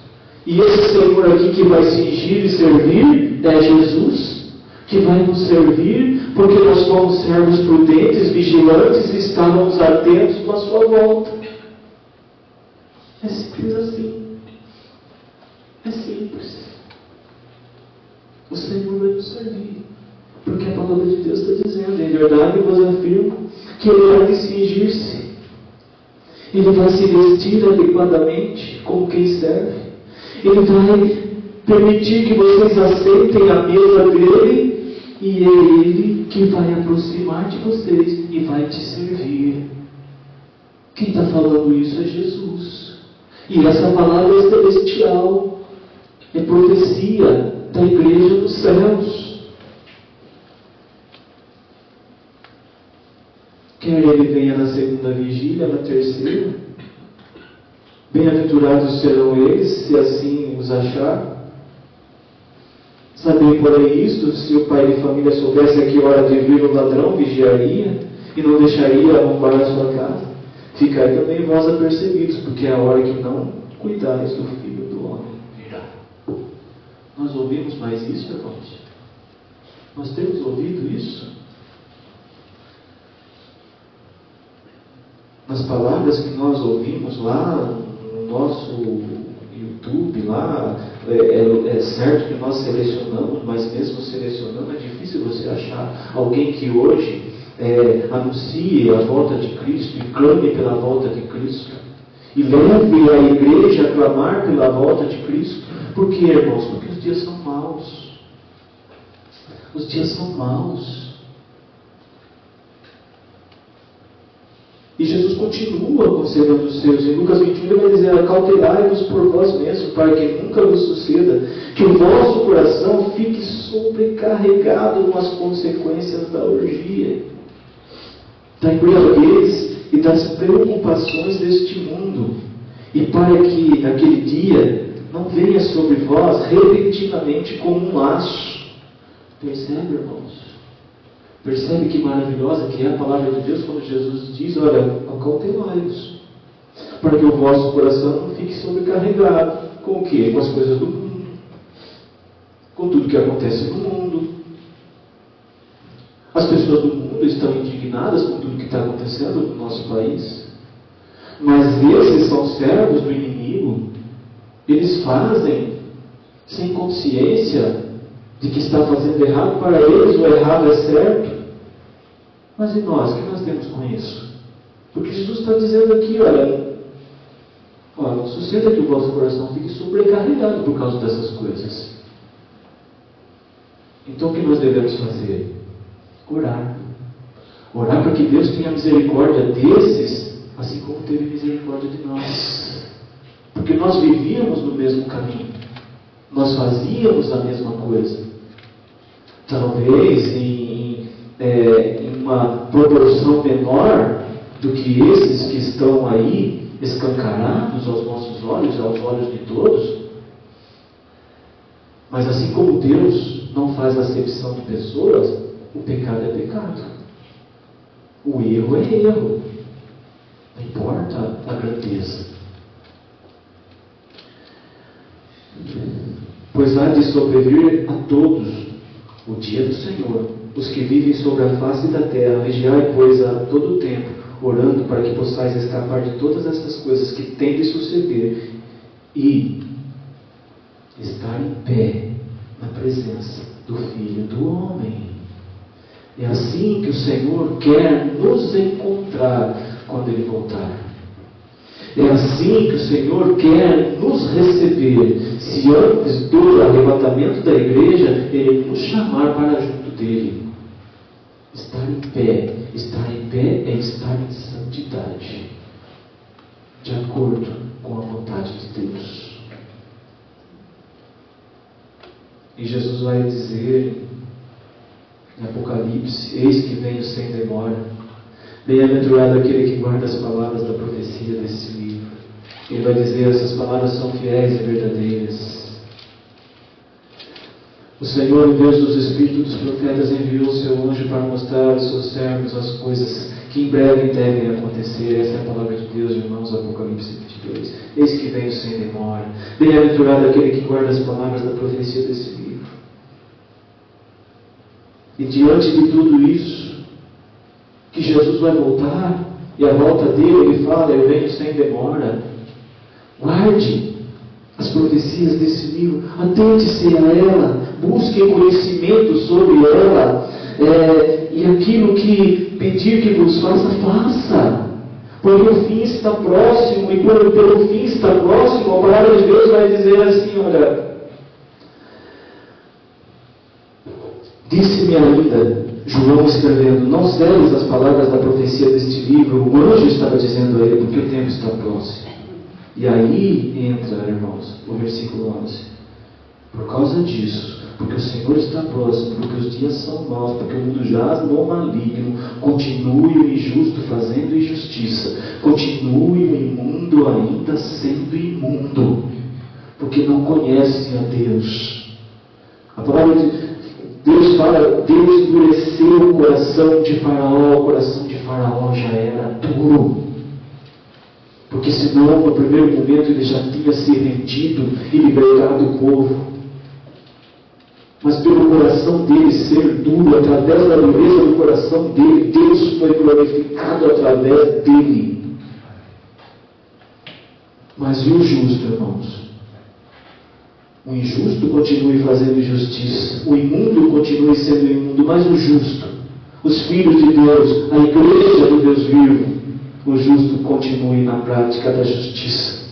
e esse Senhor aqui que vai cingir e servir é Jesus, que vai nos servir, porque nós somos servos prudentes, vigilantes e estávamos atentos na sua volta. É simples assim. É simples. O Senhor vai nos servir, porque a palavra de Deus está dizendo, em verdade eu vos afirmo, que Ele vai cingir-se. Ele vai se vestir adequadamente como quem serve. Ele vai permitir que vocês aceitem a mesa dele, e é Ele que vai aproximar de vocês e vai te servir. Quem está falando isso é Jesus. E essa palavra é celestial. É profecia da igreja dos céus. Quer ele venha na segunda vigília, na terceira, bem-aventurados serão eles, se assim os achar. Sabem, porém, isto, se o pai de família soubesse a que hora de vir o ladrão, vigiaria, e não deixaria arrombar a sua casa. Ficai também vós apercebidos, porque é a hora que não cuidais do Filho do Homem virá. Nós ouvimos mais isso, irmãos? Nós temos ouvido isso? Nas palavras que nós ouvimos lá no nosso YouTube, lá, é certo que nós selecionamos, mas mesmo selecionando é difícil você achar alguém que hoje anuncie a volta de Cristo e clame pela volta de Cristo e leve a igreja a clamar pela volta de Cristo. Por quê, irmãos? Porque os dias são maus. Os dias são maus. E Jesus continua aconselhando os seus. Em Lucas 21 ele vai dizer, acautelai-vos por vós mesmos, para que nunca vos suceda que o vosso coração fique sobrecarregado com as consequências da orgia, da embriaguez e das preocupações deste mundo, e para que naquele dia não venha sobre vós repentinamente como um laço. Percebe, irmãos? Percebe que maravilhosa que é a palavra de Deus quando Jesus diz, olha, acautelai-vos, para que o vosso coração não fique sobrecarregado. Com o quê? Com as coisas do mundo, com tudo que acontece no mundo. As pessoas do mundo estão indignadas com tudo que está acontecendo no nosso país, mas esses são servos do inimigo. Eles fazem sem consciência de que está fazendo errado. Para eles o errado é certo. Mas e nós? O que nós temos com isso? Porque Jesus está dizendo aqui, olha, não suceda que o vosso coração fique sobrecarregado por causa dessas coisas. Então o que nós devemos fazer? Orar. Orar para que Deus tenha misericórdia desses, assim como teve misericórdia de nós. Porque nós vivíamos no mesmo caminho. Nós fazíamos a mesma coisa. Talvez em uma proporção menor do que esses que estão aí escancarados aos nossos olhos, aos olhos de todos. Mas assim como Deus não faz acepção de pessoas, o pecado é pecado. O erro é erro. Não importa a grandeza. Pois há de sobrevir a todos o dia do Senhor. Os que vivem sobre a face da terra, vigiai, pois, a todo tempo, orando para que possais escapar de todas essas coisas que têm de suceder e estar em pé na presença do Filho do Homem. É assim que o Senhor quer nos encontrar quando Ele voltar. É assim que o Senhor quer nos receber, se antes do arrebatamento da igreja, Ele nos chamar para junto dEle. Estar em pé é estar em santidade, de acordo com a vontade de Deus. E Jesus vai dizer em Apocalipse: eis que venho sem demora. Bem-aventurado aquele que guarda as palavras da profecia desse livro. Ele vai dizer: essas palavras são fiéis e verdadeiras. O Senhor, o Deus dos Espíritos dos profetas, enviou o seu anjo para mostrar aos seus servos as coisas que em breve devem acontecer. Essa é a palavra de Deus, irmãos, Apocalipse 22. Eis que venho sem demora. Bem-aventurado aquele que guarda as palavras da profecia desse livro. E diante de tudo isso, que Jesus vai voltar, e a volta dele, ele fala: eu venho sem demora. Guarde as profecias desse livro, atente-se a ela, busque conhecimento sobre ela, e aquilo que pedir que vos faça, faça, porque o fim está próximo, e pelo fim está próximo, a palavra de Deus vai dizer assim: olha, disse-me ainda, João escrevendo, não seles as palavras da profecia deste livro. O anjo estava dizendo a ele, porque o tempo está próximo. E aí entra, irmãos, o versículo 11. Por causa disso, porque o Senhor está próximo, porque os dias são maus, porque o mundo jaz no maligno, continue o injusto fazendo injustiça, continue o imundo ainda sendo imundo, porque não conhecem a Deus. A palavra de Deus fala: Deus endureceu o coração de Faraó. O coração de Faraó já era duro, porque senão no primeiro momento ele já tinha se rendido e libertado o povo. Mas pelo coração dele ser duro, através da dureza do coração dele, Deus foi glorificado através dele. Mas e o justo, irmãos? O injusto continue fazendo injustiça, o imundo continue sendo imundo, mas o justo, os filhos de Deus, a igreja do Deus vivo, o justo continue na prática da justiça,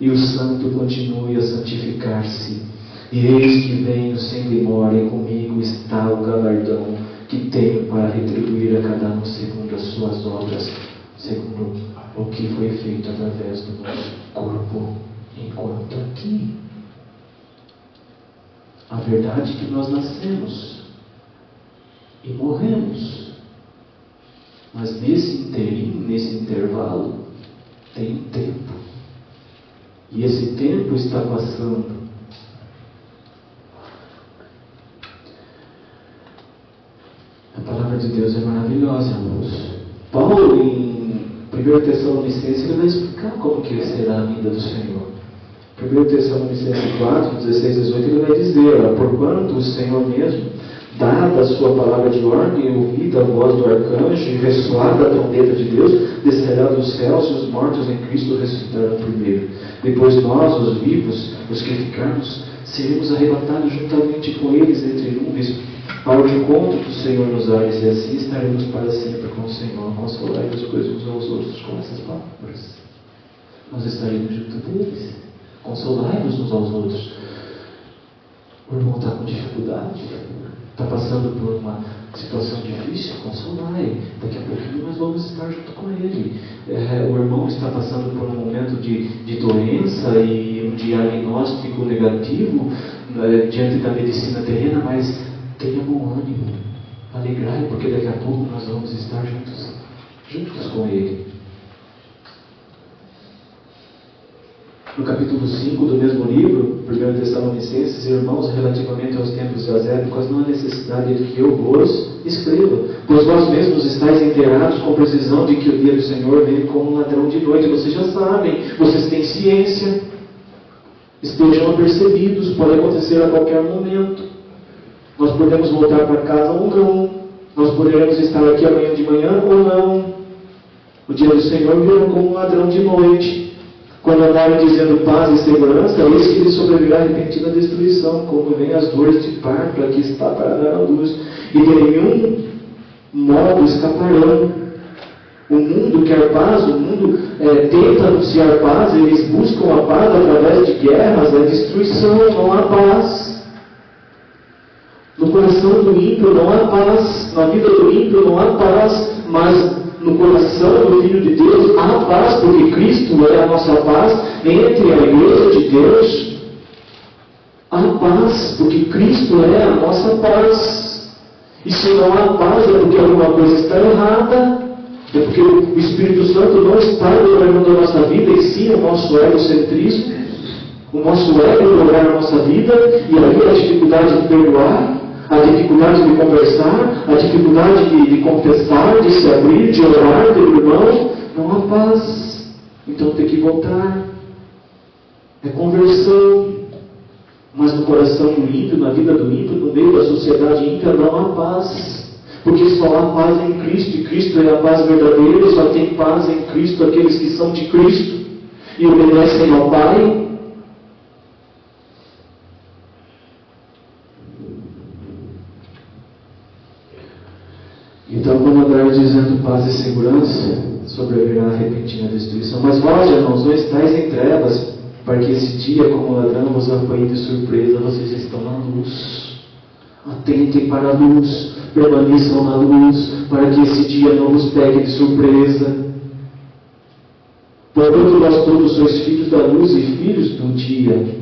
e o santo continue a santificar-se. E eis que venho sem demora, e comigo está o galardão que tenho para retribuir a cada um segundo as suas obras, segundo o que foi feito através do nosso corpo enquanto aqui. A verdade é que nós nascemos e morremos, mas nesse inteirinho, nesse intervalo, tem um tempo, e esse tempo está passando. A palavra de Deus é maravilhosa, irmãos. Paulo, em 1 Tessalonicenses, ele vai explicar como que será a vinda do Senhor. 1 Tessalonicenses 4, 16 e 18, ele vai dizer: porquanto o Senhor mesmo, dada a sua palavra de ordem, ouvida a voz do arcanjo e ressoada a trombeta de Deus, descerá dos céus, e os mortos em Cristo ressuscitarão primeiro. Depois nós, os vivos, os que ficarmos, seremos arrebatados juntamente com eles entre nuvens, para o encontro do Senhor nos ares, e assim estaremos para sempre com o Senhor. Consolai-vos, pois, uns aos outros com essas palavras. nós estaremos junto deles. Consolai-vos uns aos outros. O irmão está com dificuldade, está passando por uma situação difícil, consolai. Daqui a pouquinho nós vamos estar junto com ele. O irmão está passando por um momento de doença e um diagnóstico negativo diante da medicina terrena, mas tenha bom ânimo, alegrai, porque daqui a pouco nós vamos estar juntos com ele. No capítulo 5 do mesmo livro, 1 Tessalonicenses, irmãos, relativamente aos tempos das épocas, não há necessidade de que eu vos escreva, pois vós mesmos estáis inteirados com precisão de que o dia do Senhor vem como um ladrão de noite. Vocês já sabem, vocês têm ciência, estejam apercebidos, pode acontecer a qualquer momento. Nós podemos voltar para casa ou não, nós poderemos estar aqui amanhã de manhã ou não. O dia do Senhor virá como um ladrão de noite. Quando andarem dizendo paz e segurança, eis que lhes sobrevirá repentina destruição, como vem as dores de parto, aqui está para dar a luz, e de nenhum modo escaparão. O mundo quer paz, o mundo tenta anunciar paz, eles buscam a paz através de guerras, destruição, não há paz. No coração do ímpio não há paz, na vida do ímpio não há paz, mas no coração do Filho de Deus há paz, porque Cristo é a nossa paz entre a igreja de Deus. Há paz, porque Cristo é a nossa paz. E se não há paz é porque alguma coisa está errada, é porque o Espírito Santo não está governando a nossa vida, e sim o nosso egocentrismo, o nosso ego governa a nossa vida, e aí a dificuldade de perdoar, a dificuldade de conversar, a dificuldade de confessar, de se abrir, de orar pelo irmão, não há paz. Então tem que voltar. É conversão. Mas no coração do ímpio, na vida do ímpio, no meio da sociedade ímpia, não há paz. Porque só há paz em Cristo, e Cristo é a paz verdadeira, e só tem paz em Cristo aqueles que são de Cristo e obedecem ao Pai. Então, quando andar dizendo paz e segurança, sobrevirá a repentina destruição. Mas vós, irmãos, não estáis em trevas, para que esse dia, como ladrão, vos apanhe de surpresa. Vocês estão na luz. Atentem para a luz, permaneçam na luz, para que esse dia não vos pegue de surpresa. Portanto, vós todos sois filhos da luz e filhos do dia.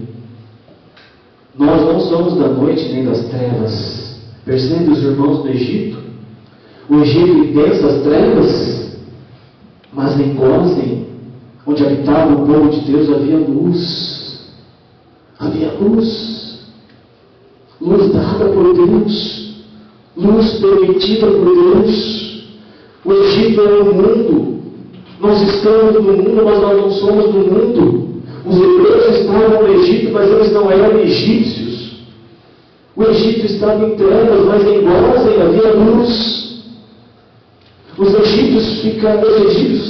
Nós não somos da noite nem das trevas. Percebe os irmãos do Egito? O Egito em densas trevas, mas em Gósen, onde habitava o povo de Deus, havia luz. Havia luz. Luz dada por Deus. Luz permitida por Deus. O Egito é o mundo. Nós estamos no mundo, mas nós não somos do mundo. Os hebreus estavam no Egito, mas eles não eram egípcios. O Egito estava em trevas, mas em Gósen havia luz. Os egípcios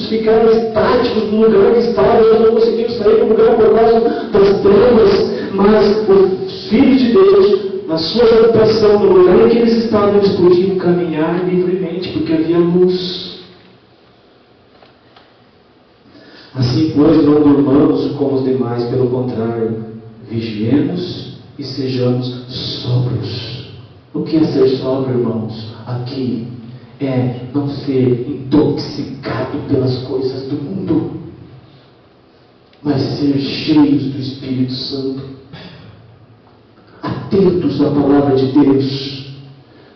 ficaram estáticos no lugar que estavam, eles não conseguiam sair do lugar por causa das trevas, mas os filhos de Deus, na sua habitação, no lugar em que eles estavam, eles podiam caminhar livremente, porque havia luz. Assim, pois, não durmamos como os demais, pelo contrário, vigiemos e sejamos sóbrios. O que é ser sóbrio, irmãos? Aqui é não ser intoxicado pelas coisas do mundo, mas ser cheios do Espírito Santo, atentos à palavra de Deus,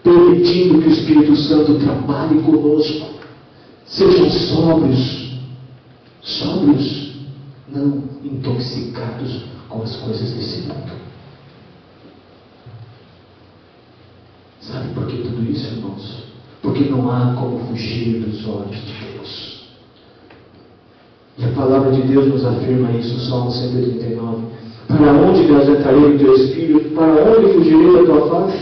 permitindo que o Espírito Santo trabalhe conosco. Sejam sóbrios, não intoxicados com as coisas desse mundo. Sabe por que tudo isso, irmãos? Porque não há como fugir dos olhos de Deus. E a palavra de Deus nos afirma isso, Salmo 139. Para onde gazetarei o teu espírito? Para onde fugirei da tua face?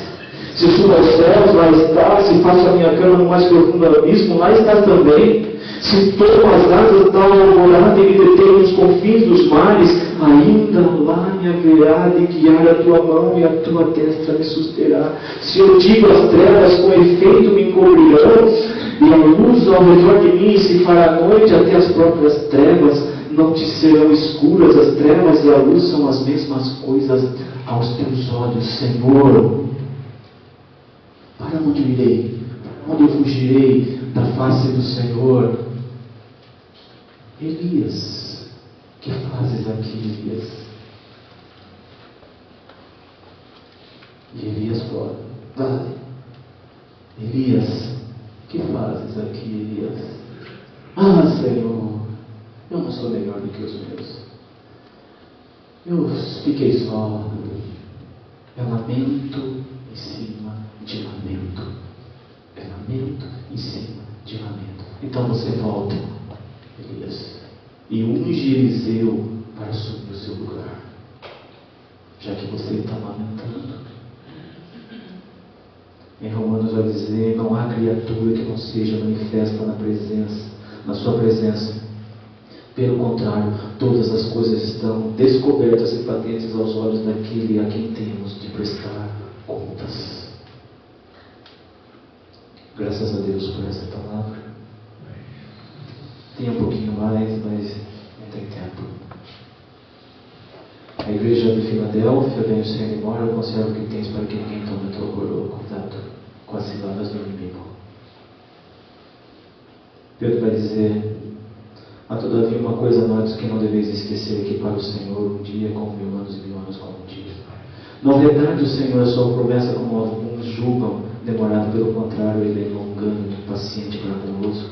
Se subo aos céus, lá está. Se faço a minha cama no mais profundo abismo, lá está também. Se tomo as asas da alvorada e me detenho nos confins dos mares, ainda lá me haverá de guiar a tua mão e a tua destra me susterá. Se eu digo as trevas com efeito me encobrirão, e a luz ao redor de mim se fará noite, até as próprias trevas não te serão escuras, as trevas e a luz são as mesmas coisas aos teus olhos, Senhor. Para onde eu irei? Para onde eu fugirei da face do Senhor? Elias, que fazes aqui, Elias? E Elias fora, vale. Elias, que fazes aqui, Elias? Ah, Senhor, eu não sou melhor do que os meus. Eu fiquei só. É lamento em cima de lamento. É lamento em cima de lamento. Então você volta, Elias, e unge Eliseu para assumir o seu lugar. Já que você está lamentando. Em Romanos vai dizer: não há criatura que não seja manifesta na sua presença. Pelo contrário, todas as coisas estão descobertas e patentes aos olhos daquele a quem temos de prestar contas. Graças a Deus por essa palavra. Tem um pouquinho mais, mas não tem tempo. A igreja de Filadélfia, bem o Senhor embora, conserva o que tens para que ninguém tome teu cuidado com as ciladas do inimigo. Pedro vai dizer: há todavia uma coisa notes que não deveis esquecer, que para o Senhor um dia como 1000 anos e 1000 anos como um dia. Não retarde o Senhor a sua promessa como alguns julgam demorado, pelo contrário, ele é longânimo, paciente para conosco,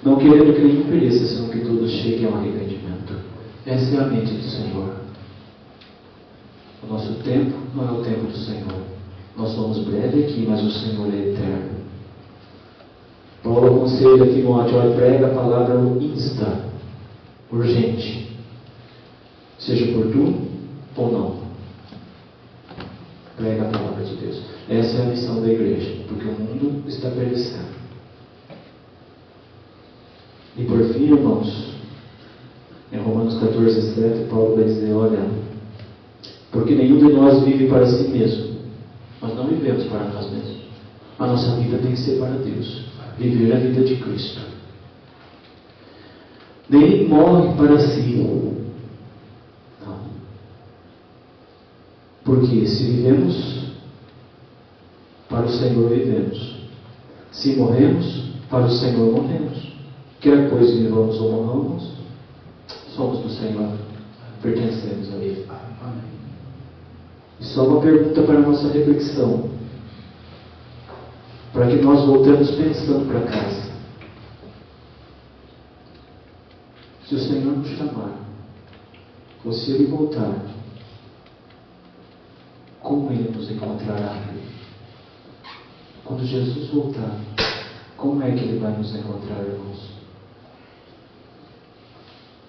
não querendo que nenhum pereça, senão que todos cheguem ao arrependimento. Essa é a mente do Senhor. O nosso tempo não é o tempo do Senhor. Nós somos breves aqui, mas o Senhor é eterno. Paulo aconselha Timóteo: olha, prega a palavra insta, urgente, seja oportuno ou não. Prega a palavra de Deus. Essa é a missão da igreja, porque o mundo está perecendo. E por fim, irmãos, em Romanos 14:7, Paulo vai dizer: olha, porque nenhum de nós vive para si mesmo. Nós não vivemos para nós mesmos. A nossa vida tem que ser para Deus. Viver a vida de Cristo. Nem morre para si. Não. Porque se vivemos, para o Senhor vivemos. Se morremos, para o Senhor morremos. Quer pois vivamos ou morramos, somos do Senhor, pertencemos a Ele. E só uma pergunta para a nossa reflexão, para que nós voltemos pensando para casa. Se o Senhor nos chamar, ou se Ele voltar, como Ele nos encontrará? Quando Jesus voltar, como é que Ele vai nos encontrar, irmãos?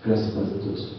Graças a Deus.